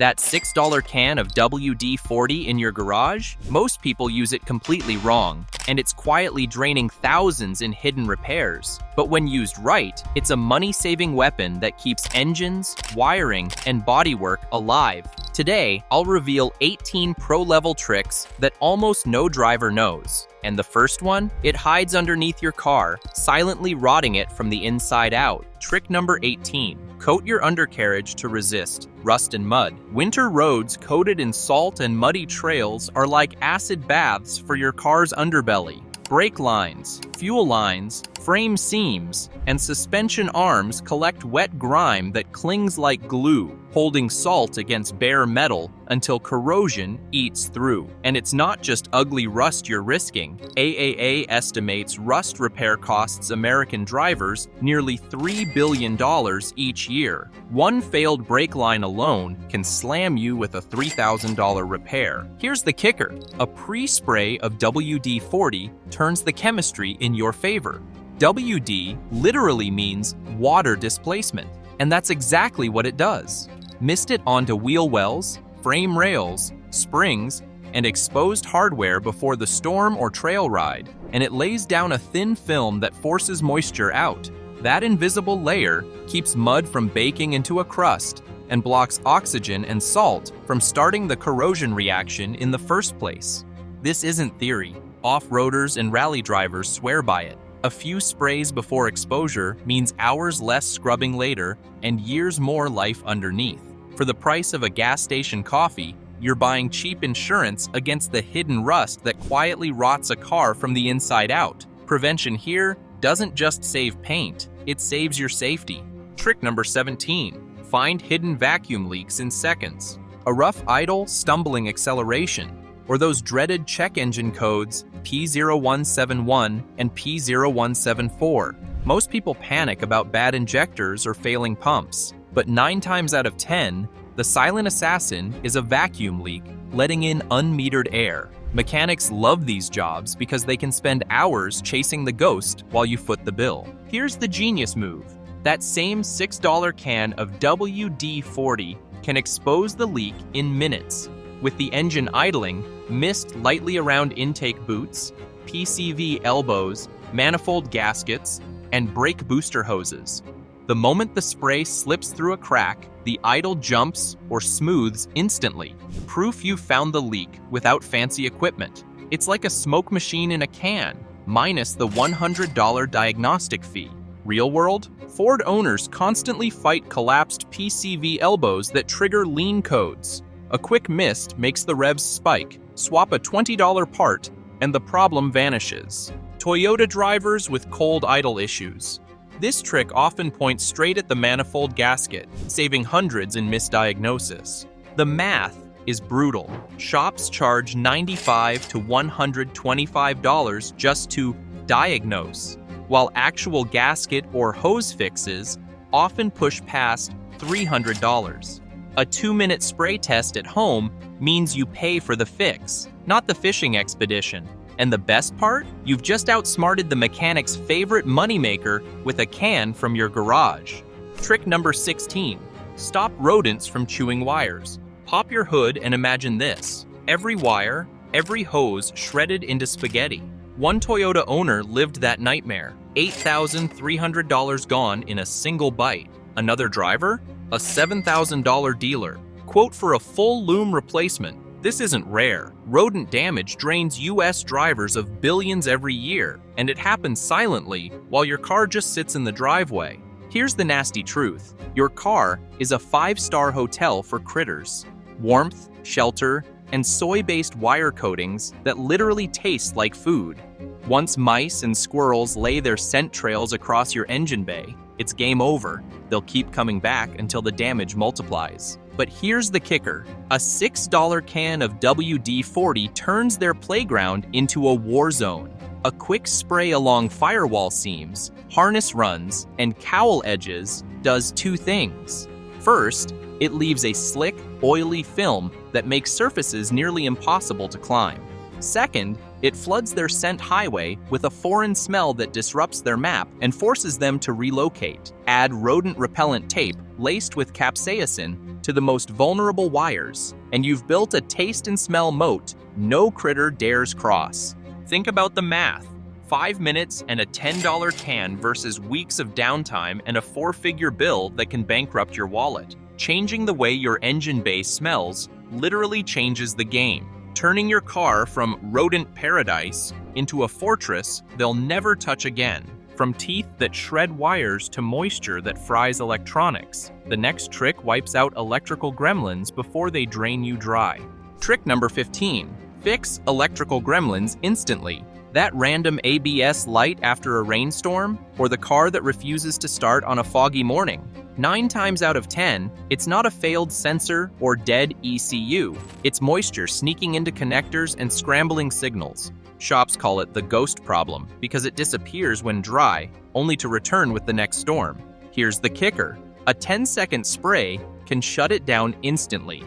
That $6 can of WD-40 in your garage? Most people use it completely wrong, and it's quietly draining thousands in hidden repairs. But when used right, it's a money-saving weapon that keeps engines, wiring, and bodywork alive. Today, I'll reveal 18 pro-level tricks that almost no driver knows. And the first one? It hides underneath your car, silently rotting it from the inside out. Trick number 18. Coat your undercarriage to resist rust and mud. Winter roads coated in salt and muddy trails are like acid baths for your car's underbelly. Brake lines, fuel lines, frame seams, and suspension arms collect wet grime that clings like glue, holding salt against bare metal until corrosion eats through. And it's not just ugly rust you're risking. AAA estimates rust repair costs American drivers nearly $3 billion each year. One failed brake line alone can slam you with a $3,000 repair. Here's the kicker. A pre-spray of WD-40 turns the chemistry in your favor. WD literally means water displacement, and that's exactly what it does. Mist it onto wheel wells, frame rails, springs, and exposed hardware before the storm or trail ride, and it lays down a thin film that forces moisture out. That invisible layer keeps mud from baking into a crust and blocks oxygen and salt from starting the corrosion reaction in the first place. This isn't theory. Off-roaders and rally drivers swear by it. A few sprays before exposure means hours less scrubbing later and years more life underneath. For the price of a gas station coffee, you're buying cheap insurance against the hidden rust that quietly rots a car from the inside out. Prevention here doesn't just save paint, it saves your safety. Trick number 17. Find hidden vacuum leaks in seconds. A rough idle, stumbling acceleration, or those dreaded check engine codes P0171 and P0174. Most people panic about bad injectors or failing pumps, but 9 times out of 10, the silent assassin is a vacuum leak, letting in unmetered air. Mechanics love these jobs because they can spend hours chasing the ghost while you foot the bill. Here's the genius move. That same $6 can of WD-40 can expose the leak in minutes. With the engine idling, mist lightly around intake boots, PCV elbows, manifold gaskets, and brake booster hoses. The moment the spray slips through a crack, the idle jumps or smooths instantly. Proof you found the leak without fancy equipment. It's like a smoke machine in a can, minus the $100 diagnostic fee. Real world? Ford owners constantly fight collapsed PCV elbows that trigger lean codes. A quick mist makes the revs spike, swap a $20 part, and the problem vanishes. Toyota drivers with cold idle issues. This trick often points straight at the manifold gasket, saving hundreds in misdiagnosis. The math is brutal. Shops charge $95 to $125 just to diagnose, while actual gasket or hose fixes often push past $300. A 2-minute spray test at home means you pay for the fix, not the fishing expedition. And the best part? You've just outsmarted the mechanic's favorite moneymaker with a can from your garage. Trick number 16. Stop rodents from chewing wires. Pop your hood and imagine this. Every wire, every hose shredded into spaghetti. One Toyota owner lived that nightmare. $8,300 gone in a single bite. Another driver? A $7,000 dealer. Quote for a full loom replacement. This isn't rare. Rodent damage drains US drivers of billions every year, and it happens silently while your car just sits in the driveway. Here's the nasty truth. Your car is a 5-star hotel for critters. Warmth, shelter, and soy-based wire coatings that literally taste like food. Once mice and squirrels lay their scent trails across your engine bay, it's game over. They'll keep coming back until the damage multiplies. But here's the kicker. A $6 can of WD-40 turns their playground into a war zone. A quick spray along firewall seams, harness runs, and cowl edges does 2 things. First, it leaves a slick, oily film that makes surfaces nearly impossible to climb. Second, It floods their scent highway with a foreign smell that disrupts their map and forces them to relocate. Add rodent repellent tape laced with capsaicin to the most vulnerable wires, and you've built a taste and smell moat no critter dares cross. Think about the math. 5 minutes and a $10 can versus weeks of downtime and a 4-figure bill that can bankrupt your wallet. Changing the way your engine bay smells literally changes the game, turning your car from rodent paradise into a fortress they'll never touch again. From teeth that shred wires to moisture that fries electronics, the next trick wipes out electrical gremlins before they drain you dry. Trick number 15. Fix electrical gremlins instantly. That random ABS light after a rainstorm, or the car that refuses to start on a foggy morning. 9 times out of 10, it's not a failed sensor or dead ECU. It's moisture sneaking into connectors and scrambling signals. Shops call it the ghost problem because it disappears when dry, only to return with the next storm. Here's the kicker. A 10-second spray can shut it down instantly.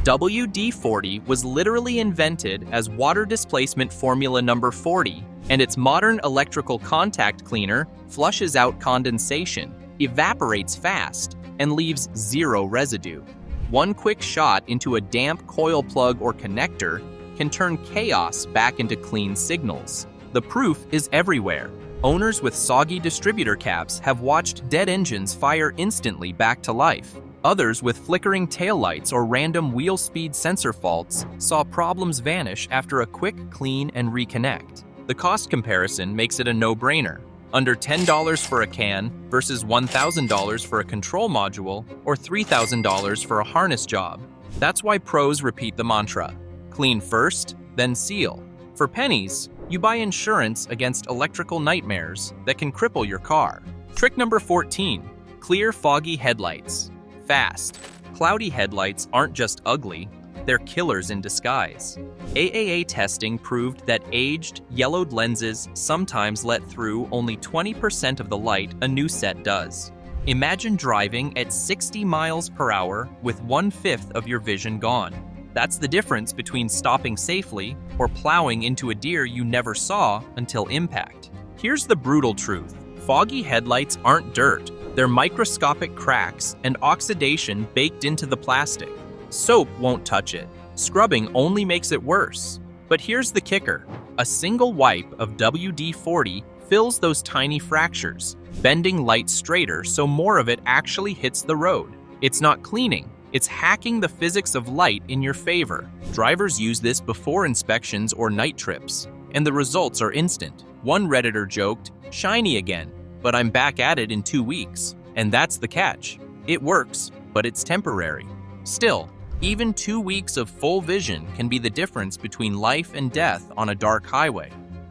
WD-40 was literally invented as water displacement formula number 40, and its modern electrical contact cleaner flushes out condensation, evaporates fast, and leaves 0 residue. One quick shot into a damp coil plug or connector can turn chaos back into clean signals. The proof is everywhere. Owners with soggy distributor caps have watched dead engines fire instantly back to life. Others with flickering taillights or random wheel speed sensor faults saw problems vanish after a quick clean and reconnect. The cost comparison makes it a no-brainer. Under $10 for a can versus $1,000 for a control module or $3,000 for a harness job. That's why pros repeat the mantra: clean first, then seal. For pennies, you buy insurance against electrical nightmares that can cripple your car. Trick number 14. Clear foggy headlights. Fast. Cloudy headlights aren't just ugly, they're killers in disguise. AAA testing proved that aged, yellowed lenses sometimes let through only 20% of the light a new set does. Imagine driving at 60 miles per hour with 1/5 of your vision gone. That's the difference between stopping safely or plowing into a deer you never saw until impact. Here's the brutal truth. Foggy headlights aren't dirt. They're microscopic cracks and oxidation baked into the plastic. Soap won't touch it. Scrubbing only makes it worse. But here's the kicker. A single wipe of WD-40 fills those tiny fractures, bending light straighter so more of it actually hits the road. It's not cleaning. It's hacking the physics of light in your favor. Drivers use this before inspections or night trips, and the results are instant. One Redditor joked, "Shiny again, but I'm back at it in 2 weeks." And that's the catch. It works, but it's temporary. Still, even 2 weeks of full vision can be the difference between life and death on a dark highway.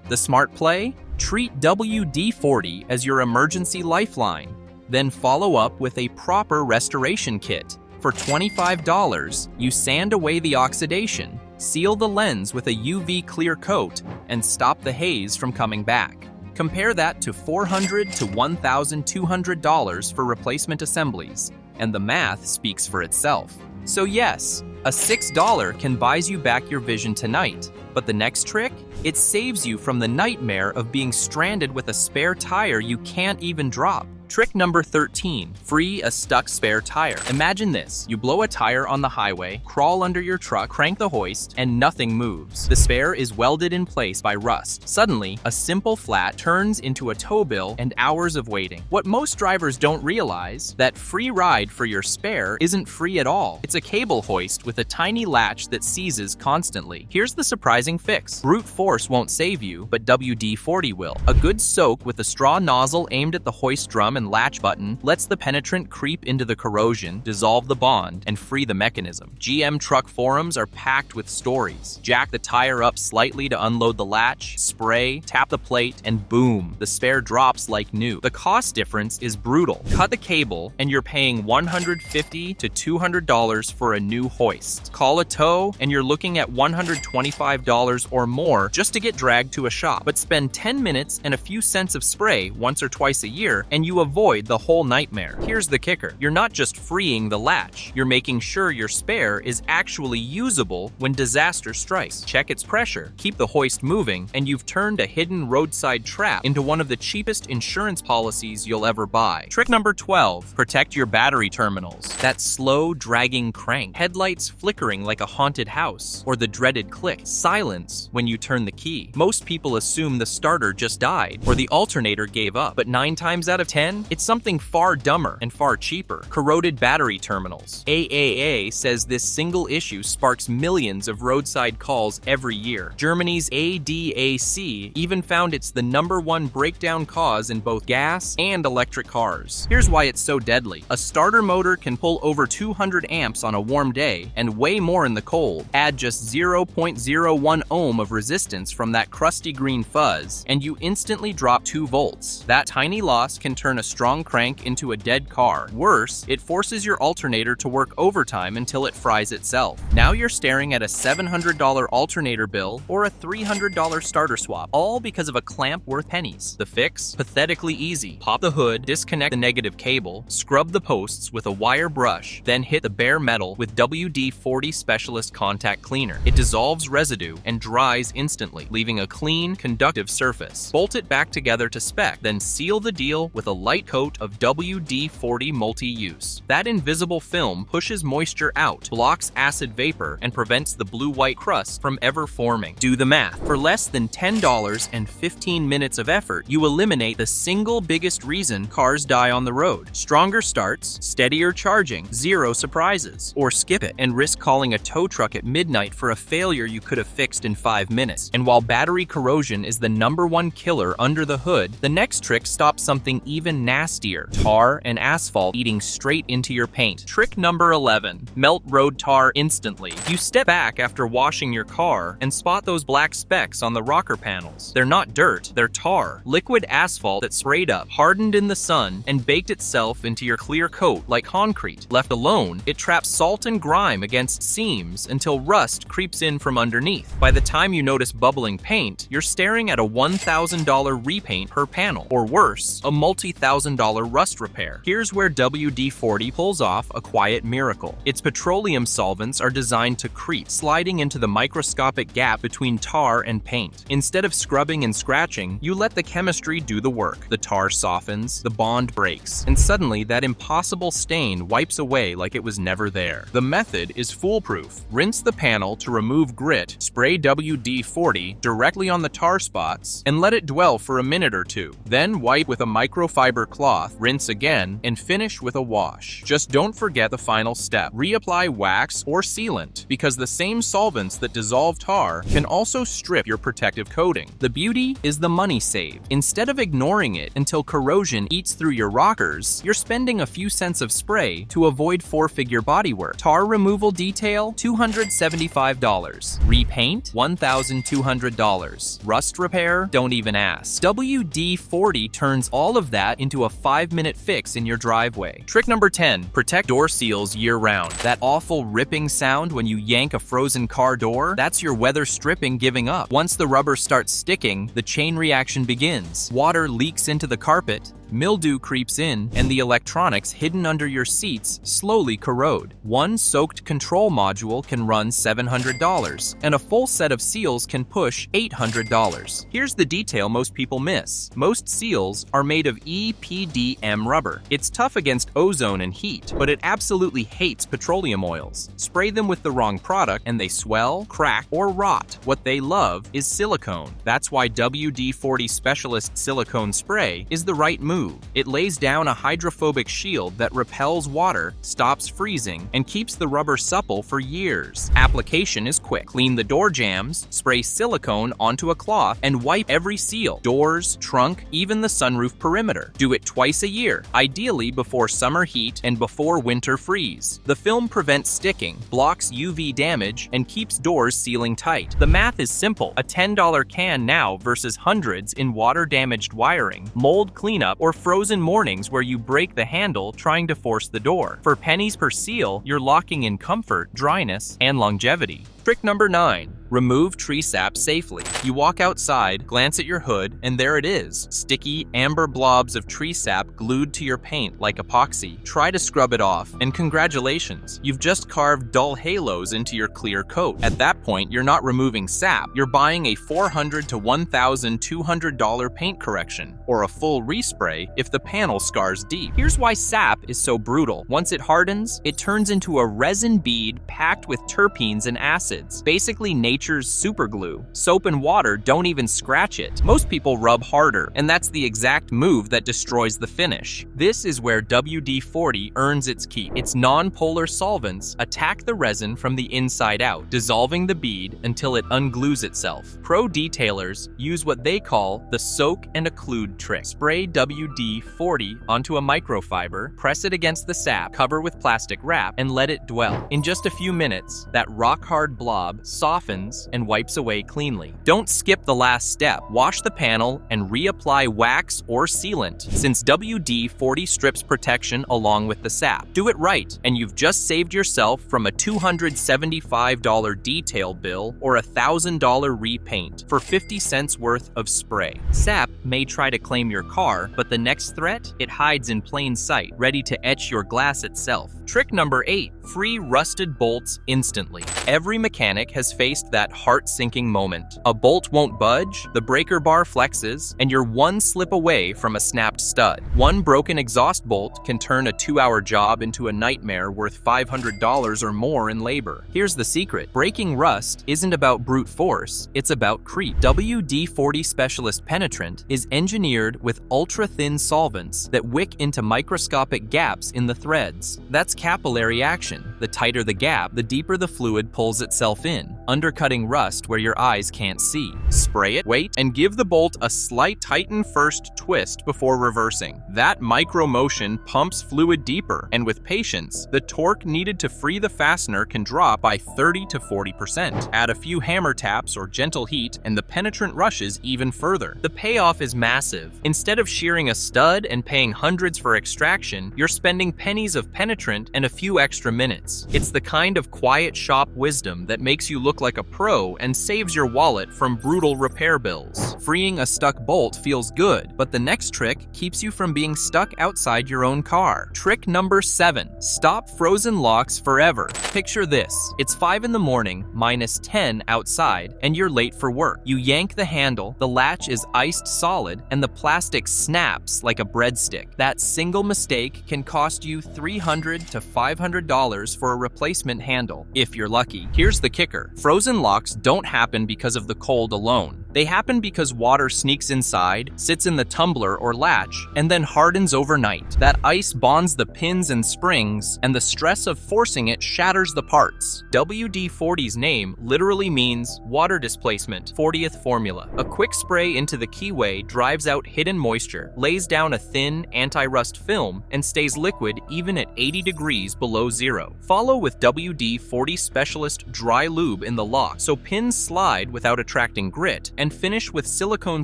The smart play? Treat WD-40 as your emergency lifeline, then follow up with a proper restoration kit. For $25, you sand away the oxidation, seal the lens with a UV clear coat, and stop the haze from coming back. Compare that to $400 to $1,200 for replacement assemblies, and the math speaks for itself. So yes, a $6 can buy you back your vision tonight, but the next trick? It saves you from the nightmare of being stranded with a spare tire you can't even drop. Trick number 13, free a stuck spare tire. Imagine this, you blow a tire on the highway, crawl under your truck, crank the hoist, and nothing moves. The spare is welded in place by rust. Suddenly, a simple flat turns into a tow bill and hours of waiting. What most drivers don't realize, that free ride for your spare isn't free at all. It's a cable hoist with a tiny latch that seizes constantly. Here's the surprising fix. Brute force won't save you, but WD-40 will. A good soak with a straw nozzle aimed at the hoist drum and latch button lets the penetrant creep into the corrosion, dissolve the bond, and free the mechanism. GM truck forums are packed with stories. Jack the tire up slightly to unload the latch, spray, tap the plate, and boom, the spare drops like new. The cost difference is brutal. Cut the cable, and you're paying $150 to $200 for a new hoist. Call a tow, and you're looking at $125 or more just to get dragged to a shop. But spend 10 minutes and a few cents of spray once or twice a year, and you avoid avoid the whole nightmare. Here's the kicker. You're not just freeing the latch, you're making sure your spare is actually usable when disaster strikes. Check its pressure, keep the hoist moving, and you've turned a hidden roadside trap into one of the cheapest insurance policies you'll ever buy. Trick number 12, protect your battery terminals. That slow, dragging crank, headlights flickering like a haunted house, or the dreaded click, silence when you turn the key. Most people assume the starter just died, or the alternator gave up, but 9 times out of 10, it's something far dumber and far cheaper. Corroded battery terminals. AAA says this single issue sparks millions of roadside calls every year. Germany's ADAC even found it's the #1 breakdown cause in both gas and electric cars. Here's why it's so deadly. A starter motor can pull over 200 amps on a warm day and way more in the cold. Add just 0.01 ohm of resistance from that crusty green fuzz, and you instantly drop 2 volts. That tiny loss can turn a strong crank into a dead car. Worse, it forces your alternator to work overtime until it fries itself. Now you're staring at a $700 alternator bill or a $300 starter swap, all because of a clamp worth pennies. The fix? Pathetically easy. Pop the hood, disconnect the negative cable, scrub the posts with a wire brush, then hit the bare metal with WD-40 Specialist Contact Cleaner. It dissolves residue and dries instantly, leaving a clean, conductive surface. Bolt it back together to spec, then seal the deal with a light coat of WD-40 Multi-Use. That invisible film pushes moisture out, blocks acid vapor, and prevents the blue-white crust from ever forming. Do the math. For less than $10 and 15 minutes of effort, you eliminate the single biggest reason cars die on the road. Stronger starts, steadier charging, 0 surprises. Or skip it and risk calling a tow truck at midnight for a failure you could have fixed in 5 minutes. And while battery corrosion is the #1 killer under the hood, the next trick stops something even nastier: tar and asphalt eating straight into your paint. Trick number 11, melt road tar instantly. You step back after washing your car and spot those black specks on the rocker panels. They're not dirt, they're tar. Liquid asphalt that sprayed up, hardened in the sun, and baked itself into your clear coat like concrete. Left alone, it traps salt and grime against seams until rust creeps in from underneath. By the time you notice bubbling paint, you're staring at a $1,000 repaint per panel, or worse, a multi-$1,000 rust repair. Here's where WD-40 pulls off a quiet miracle. Its petroleum solvents are designed to creep, sliding into the microscopic gap between tar and paint. Instead of scrubbing and scratching, you let the chemistry do the work. The tar softens, the bond breaks, and suddenly that impossible stain wipes away like it was never there. The method is foolproof. Rinse the panel to remove grit, spray WD-40 directly on the tar spots, and let it dwell for a minute or two. Then wipe with a microfiber cloth, rinse again, and finish with a wash. Just don't forget the final step. Reapply wax or sealant, because the same solvents that dissolve tar can also strip your protective coating. The beauty is the money saved. Instead of ignoring it until corrosion eats through your rockers, you're spending a few cents of spray to avoid 4-figure bodywork. Tar removal detail, $275. Repaint, $1,200. Rust repair, don't even ask. WD-40 turns all of that into a 5-minute fix in your driveway. Trick number 10, protect door seals year-round. That awful ripping sound when you yank a frozen car door, that's your weather stripping giving up. Once the rubber starts sticking, the chain reaction begins. Water leaks into the carpet, mildew creeps in, and the electronics hidden under your seats slowly corrode. One soaked control module can run $700, and a full set of seals can push $800. Here's the detail most people miss. Most seals are made of EPDM rubber. It's tough against ozone and heat, but it absolutely hates petroleum oils. Spray them with the wrong product, and they swell, crack, or rot. What they love is silicone. That's why WD-40 Specialist Silicone Spray is the right move. It lays down a hydrophobic shield that repels water, stops freezing, and keeps the rubber supple for years. Application is quick. Clean the door jambs, spray silicone onto a cloth, and wipe every seal, doors, trunk, even the sunroof perimeter. Do it twice a year, ideally before summer heat and before winter freeze. The film prevents sticking, blocks UV damage, and keeps doors sealing tight. The math is simple. A $10 can now versus hundreds in water-damaged wiring, mold cleanup, or frozen mornings where you break the handle trying to force the door. For pennies per seal, you're locking in comfort, dryness, and longevity. Trick number 9. Remove tree sap safely. You walk outside, glance at your hood, and there it is. Sticky, amber blobs of tree sap glued to your paint like epoxy. Try to scrub it off, and congratulations, you've just carved dull halos into your clear coat. At that point, you're not removing sap. You're buying a $400 to $1,200 paint correction, or a full respray if the panel scars deep. Here's why sap is so brutal. Once it hardens, it turns into a resin bead packed with terpenes and acids, basically nature's superglue. Soap and water don't even scratch it. Most people rub harder, and that's the exact move that destroys the finish. This is where WD-40 earns its keep. Its non-polar solvents attack the resin from the inside out, dissolving the bead until it unglues itself. Pro detailers use what they call the soak and occlude trick. Spray WD-40 onto a microfiber, press it against the sap, cover with plastic wrap, and let it dwell. In just a few minutes, that rock-hard blob softens and wipes away cleanly. Don't skip the last step. Wash the panel and reapply wax or sealant, since WD-40 strips protection along with the sap. Do it right, and you've just saved yourself from a $275 detail bill or a $1,000 repaint for 50 cents worth of spray. Sap may try to claim your car, but the next threat, it hides in plain sight, ready to etch your glass itself. Trick number 8. Free rusted bolts instantly. Every mechanic has faced that heart-sinking moment. A bolt won't budge, the breaker bar flexes, and you're one slip away from a snapped stud. One broken exhaust bolt can turn a 2-hour job into a nightmare worth $500 or more in labor. Here's the secret. Breaking rust isn't about brute force, it's about creep. WD-40 Specialist Penetrant is engineered with ultra-thin solvents that wick into microscopic gaps in the threads. That's capillary action. The tighter the gap, the deeper the fluid pulls itself in, undercutting rust where your eyes can't see. Spray it, wait, and give the bolt a slight tighten first twist before reversing. That micro motion pumps fluid deeper, and with patience, the torque needed to free the fastener can drop by 30 to 40%. Add a few hammer taps or gentle heat, and the penetrant rushes even further. The payoff is massive. Instead of shearing a stud and paying hundreds for extraction, you're spending pennies of penetrant and a few extra minutes. It's the kind of quiet shop wisdom that makes you look like a pro and saves your wallet from brutal repair bills. Freeing a stuck bolt feels good, but the next trick keeps you from being stuck outside your own car. Trick number 7. Stop frozen locks forever. Picture this. It's 5 in the morning, minus 10 outside, and you're late for work. You yank the handle, the latch is iced solid, and the plastic snaps like a breadstick. That single mistake can cost you $300 to $500 for a replacement handle, if you're lucky. Here's the kicker. Frozen locks don't happen because of the cold alone. They happen because water sneaks inside, sits in the tumbler or latch, and then hardens overnight. That ice bonds the pins and springs, and the stress of forcing it shatters the parts. WD-40's name literally means water displacement, 40th formula. A quick spray into the keyway drives out hidden moisture, lays down a thin, anti-rust film, and stays liquid even at 80 degrees below zero. Follow with WD-40 Specialist Dry Lube in the lock so pins slide without attracting grit, and finish with silicone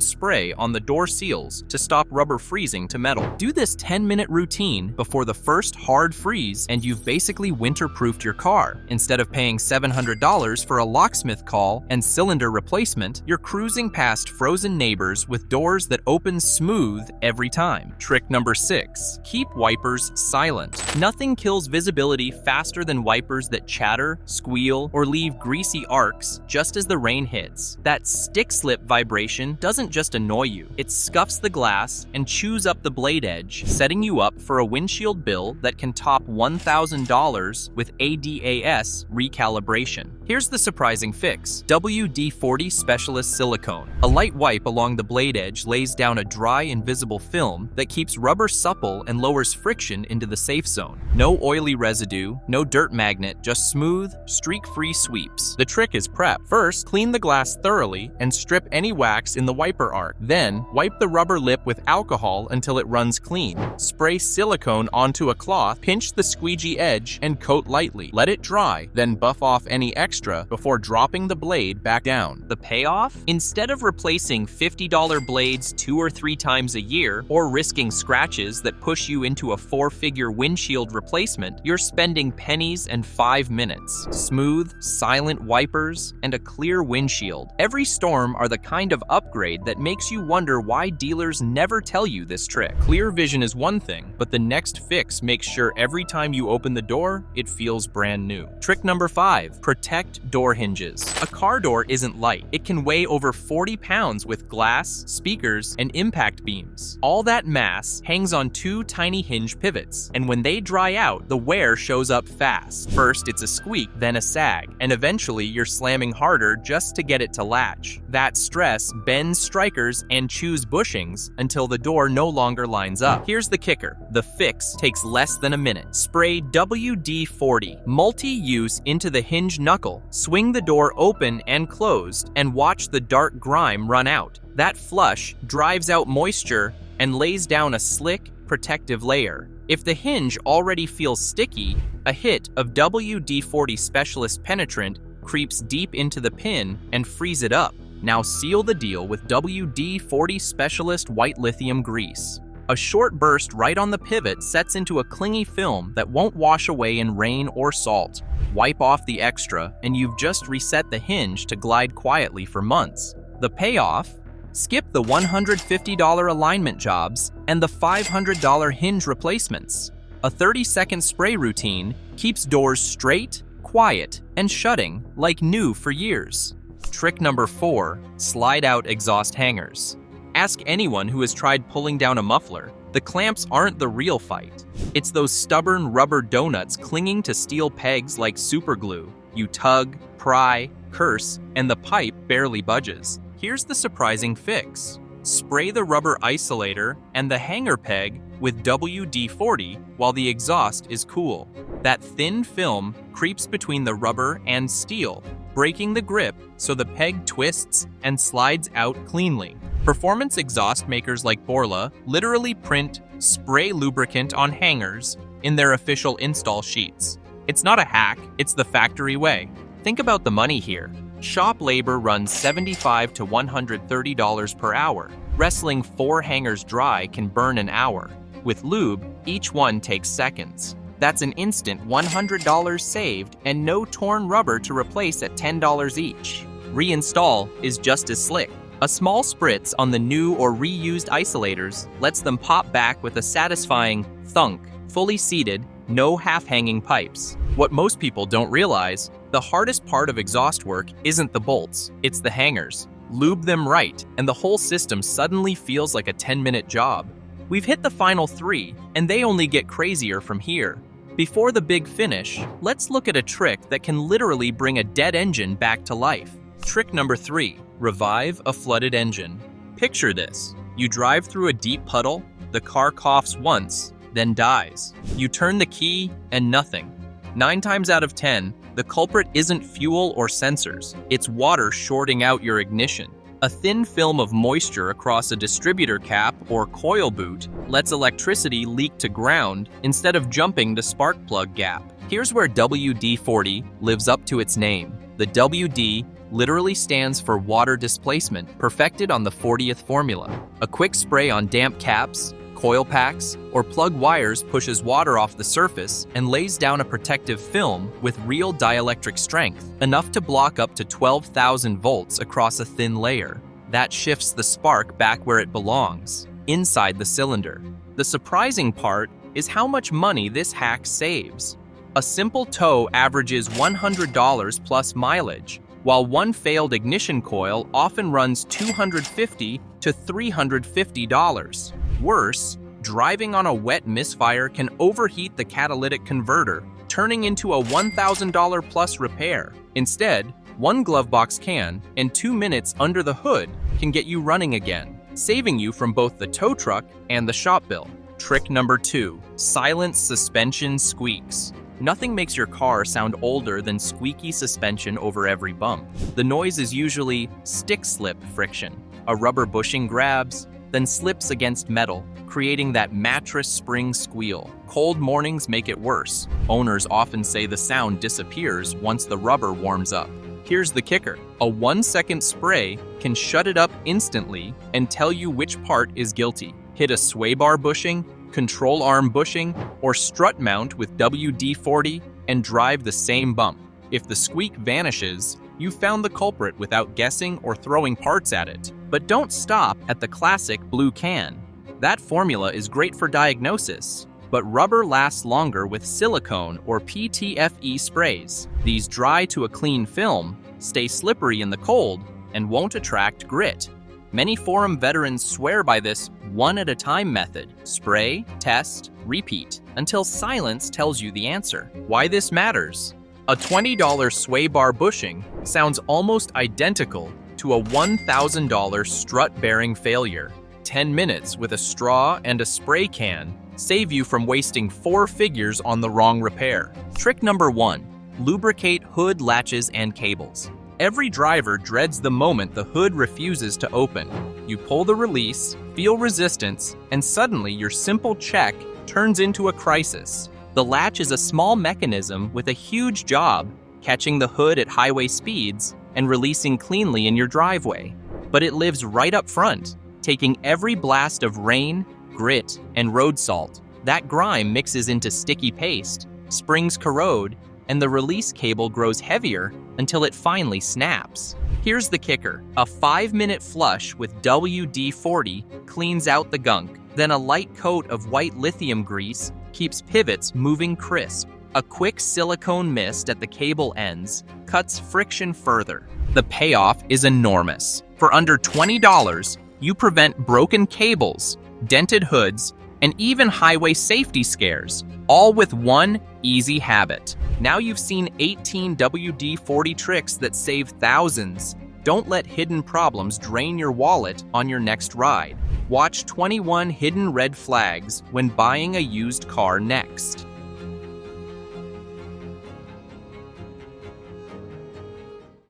spray on the door seals to stop rubber freezing to metal. Do this 10-minute routine before the first hard freeze, and you've basically winter-proofed your car. Instead of paying $700 for a locksmith call and cylinder replacement, you're cruising past frozen neighbors with doors that open smooth every time. Trick number 6. Keep wipers silent. Nothing kills visibility faster than wipers that chatter, squeal, or leave greasy arcs just as the rain hits. That stick-slip vibration doesn't just annoy you, it scuffs the glass and chews up the blade edge, setting you up for a windshield bill that can top $1,000 with ADAS recalibration. Here's the surprising fix. WD-40 Specialist Silicone. A light wipe along the blade edge lays down a dry, invisible film that keeps rubber supple and lowers friction into the safe zone. No oily residue, no dirt magnet, just smooth, streak-free sweeps. The trick is prep. First, clean the glass thoroughly and strip strip any wax in the wiper arc. Then, wipe the rubber lip with alcohol until it runs clean. Spray silicone onto a cloth, pinch the squeegee edge, and coat lightly. Let it dry, then buff off any extra before dropping the blade back down. The payoff? Instead of replacing $50 blades 2 or 3 times a year, or risking scratches that push you into a 4-figure windshield replacement, you're spending pennies and 5 minutes. Smooth, silent wipers, and a clear windshield. Every storm are the kind of upgrade that makes you wonder why dealers never tell you this trick. Clear vision is one thing, but the next fix makes sure every time you open the door, it feels brand new. Trick number 5, protect door hinges. A car door isn't light. It can weigh over 40 pounds with glass, speakers, and impact beams. All that mass hangs on 2 tiny hinge pivots, and when they dry out, the wear shows up fast. First, it's a squeak, then a sag, and eventually you're slamming harder just to get it to latch. That stress bends strikers and chews bushings until the door no longer lines up. Here's the kicker. The fix takes less than a minute. Spray WD-40 multi-use into the hinge knuckle, swing the door open and closed, and watch the dark grime run out. That flush drives out moisture and lays down a slick, protective layer. If the hinge already feels sticky, a hit of WD-40 Specialist Penetrant creeps deep into the pin and frees it up. Now seal the deal with WD-40 Specialist White Lithium Grease. A short burst right on the pivot sets into a clingy film that won't wash away in rain or salt. Wipe off the extra, and you've just reset the hinge to glide quietly for months. The payoff? Skip the $150 alignment jobs and the $500 hinge replacements. A 30-second spray routine keeps doors straight, quiet, and shutting like new for years. Trick number 4, slide out exhaust hangers. Ask anyone who has tried pulling down a muffler. The clamps aren't the real fight. It's those stubborn rubber donuts clinging to steel pegs like super glue. You tug, pry, curse, and the pipe barely budges. Here's the surprising fix. Spray the rubber isolator and the hanger peg with WD-40 while the exhaust is cool. That thin film creeps between the rubber and steel, breaking the grip so the peg twists and slides out cleanly. Performance exhaust makers like Borla literally print spray lubricant on hangers in their official install sheets. It's not a hack, it's the factory way. Think about the money here. Shop labor runs $75 to $130 per hour. Wrestling 4 hangers dry can burn an hour. With lube, each one takes seconds. That's an instant $100 saved and no torn rubber to replace at $10 each. Reinstall is just as slick. A small spritz on the new or reused isolators lets them pop back with a satisfying thunk, fully seated, no half-hanging pipes. What most people don't realize, the hardest part of exhaust work isn't the bolts, it's the hangers. Lube them right, and the whole system suddenly feels like a 10-minute job. We've hit the final 3, and they only get crazier from here. Before the big finish, let's look at a trick that can literally bring a dead engine back to life. Trick number 3, revive a flooded engine. Picture this. You drive through a deep puddle, the car coughs once, then dies. You turn the key, and nothing. 9 times out of 10, the culprit isn't fuel or sensors, it's water shorting out your ignition. A thin film of moisture across a distributor cap or coil boot lets electricity leak to ground instead of jumping to spark plug gap. Here's where WD-40 lives up to its name. The WD literally stands for water displacement, perfected on the 40th formula. A quick spray on damp caps, coil packs, or plug wires pushes water off the surface and lays down a protective film with real dielectric strength, enough to block up to 12,000 volts across a thin layer. That shifts the spark back where it belongs, inside the cylinder. The surprising part is how much money this hack saves. A simple tow averages $100 plus mileage, while one failed ignition coil often runs $250 to $350. Worse, driving on a wet misfire can overheat the catalytic converter, turning into a $1,000 plus repair. Instead, one glove box can, and 2 minutes under the hood, can get you running again, saving you from both the tow truck and the shop bill. Trick number 2, silent suspension squeaks. Nothing makes your car sound older than squeaky suspension over every bump. The noise is usually stick-slip friction. A rubber bushing grabs, then slips against metal, creating that mattress spring squeal. Cold mornings make it worse. Owners often say the sound disappears once the rubber warms up. Here's the kicker. A 1-second spray can shut it up instantly and tell you which part is guilty. Hit a sway bar bushing, control arm bushing, or strut mount with WD-40 and drive the same bump. If the squeak vanishes, you found the culprit without guessing or throwing parts at it. But don't stop at the classic blue can. That formula is great for diagnosis, but rubber lasts longer with silicone or PTFE sprays. These dry to a clean film, stay slippery in the cold, and won't attract grit. Many forum veterans swear by this one-at-a-time method. Spray, test, repeat, until silence tells you the answer. Why this matters? A $20 sway bar bushing sounds almost identical to a $1,000 strut bearing failure. 10 minutes with a straw and a spray can save you from wasting 4 figures on the wrong repair. Trick number 1, lubricate hood latches and cables. Every driver dreads the moment the hood refuses to open. You pull the release, feel resistance, and suddenly your simple check turns into a crisis. The latch is a small mechanism with a huge job, catching the hood at highway speeds and releasing cleanly in your driveway. But it lives right up front, taking every blast of rain, grit, and road salt. That grime mixes into sticky paste, springs corrode, and the release cable grows heavier until it finally snaps. Here's the kicker. A 5-minute flush with WD-40 cleans out the gunk. Then a light coat of white lithium grease keeps pivots moving crisp. A quick silicone mist at the cable ends cuts friction further. The payoff is enormous. For under $20, you prevent broken cables, dented hoods, and even highway safety scares, all with one easy habit. Now you've seen 18 WD-40 tricks that save thousands. Don't let hidden problems drain your wallet on your next ride. Watch 21 hidden red flags when buying a used car next.